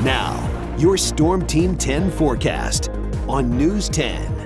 Now, your Storm Team 10 forecast on News 10.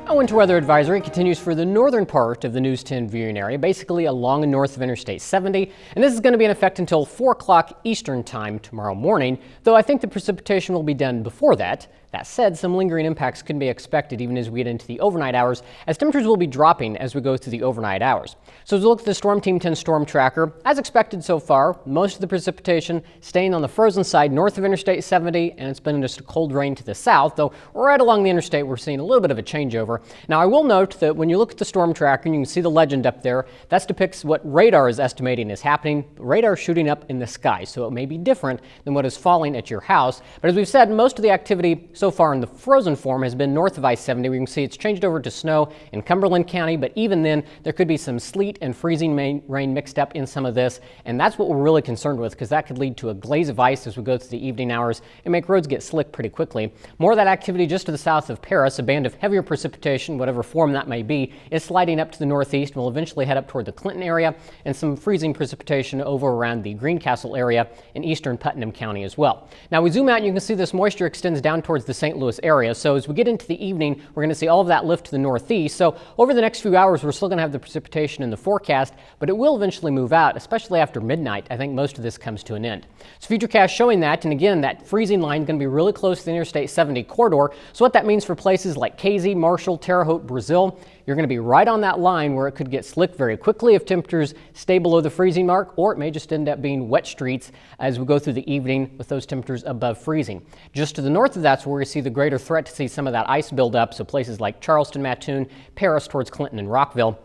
A winter weather advisory continues for the northern part of the News 10 viewing area, basically along and north of Interstate 70. And this is going to be in effect until 4 o'clock Eastern time tomorrow morning, though I think the precipitation will be done before that. That said, some lingering impacts can be expected even as we get into the overnight hours, as temperatures will be dropping as we go through the overnight hours. So as we look at the Storm Team 10 storm tracker, as expected so far, most of the precipitation staying on the frozen side north of Interstate 70, and it's been just a cold rain to the south, though right along the interstate we're seeing a little bit of a changeover. Now I will note that when you look at the storm tracker and you can see the legend up there, that depicts what radar is estimating is happening. Radar is shooting up in the sky, so it may be different than what is falling at your house. But as we've said, most of the activity so far in the frozen form has been north of I-70. We can see it's changed over to snow in Cumberland County, but even then there could be some sleet and freezing rain mixed up in some of this, and that's what we're really concerned with, because that could lead to a glaze of ice as we go through the evening hours and make roads get slick pretty quickly. More of that activity just to the south of Paris. A band of heavier precipitation, whatever form that may be, is sliding up to the northeast and will eventually head up toward the Clinton area, and some freezing precipitation over around the Greencastle area in eastern Putnam County as well. Now we zoom out and you can see this moisture extends down towards the St. Louis area. So as we get into the evening, we're going to see all of that lift to the northeast. So over the next few hours, we're still going to have the precipitation in the forecast, but it will eventually move out, especially after midnight. I think most of this comes to an end. So Futurecast showing that, and again, that freezing line is going to be really close to the Interstate 70 corridor. So what that means for places like Casey, Marshall, Terre Haute, Brazil, you're going to be right on that line where it could get slick very quickly if temperatures stay below the freezing mark, or it may just end up being wet streets as we go through the evening with those temperatures above freezing. Just to the north of that's where we see the greater threat to see some of that ice build up, so places like Charleston, Mattoon, Paris towards Clinton and Rockville.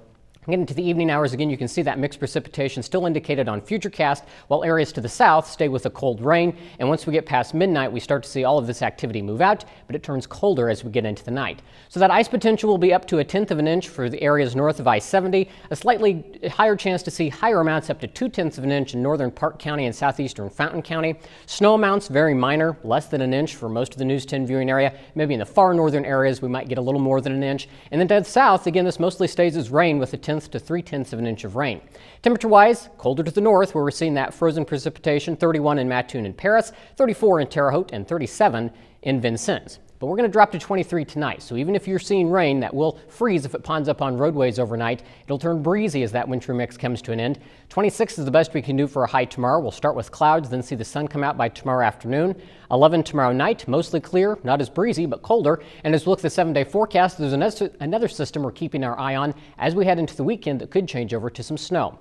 Getting into the evening hours, again, you can see that mixed precipitation still indicated on Futurecast, while areas to the south stay with the cold rain. And once we get past midnight, we start to see all of this activity move out, but it turns colder as we get into the night. So that ice potential will be up to 1/10 of an inch for the areas north of I-70, a slightly higher chance to see higher amounts up to 2/10 of an inch in northern Park County and southeastern Fountain County. Snow amounts very minor, less than an inch for most of the News 10 viewing area. Maybe in the far northern areas we might get a little more than an inch. And then to the south, again, this mostly stays as rain with 1/10 to 3/10 of an inch of rain. Temperature-wise, colder to the north where we're seeing that frozen precipitation, 31 in Mattoon and Paris, 34 in Terre Haute, and 37 in Vincennes. But we're going to drop to 23 tonight, so even if you're seeing rain, that will freeze if it ponds up on roadways overnight. It'll turn breezy as that wintry mix comes to an end. 26 is the best we can do for a high tomorrow. We'll start with clouds, then see the sun come out by tomorrow afternoon. 11 tomorrow night, mostly clear, not as breezy, but colder. And as we look at the 7-day forecast, there's another system we're keeping our eye on as we head into the weekend that could change over to some snow.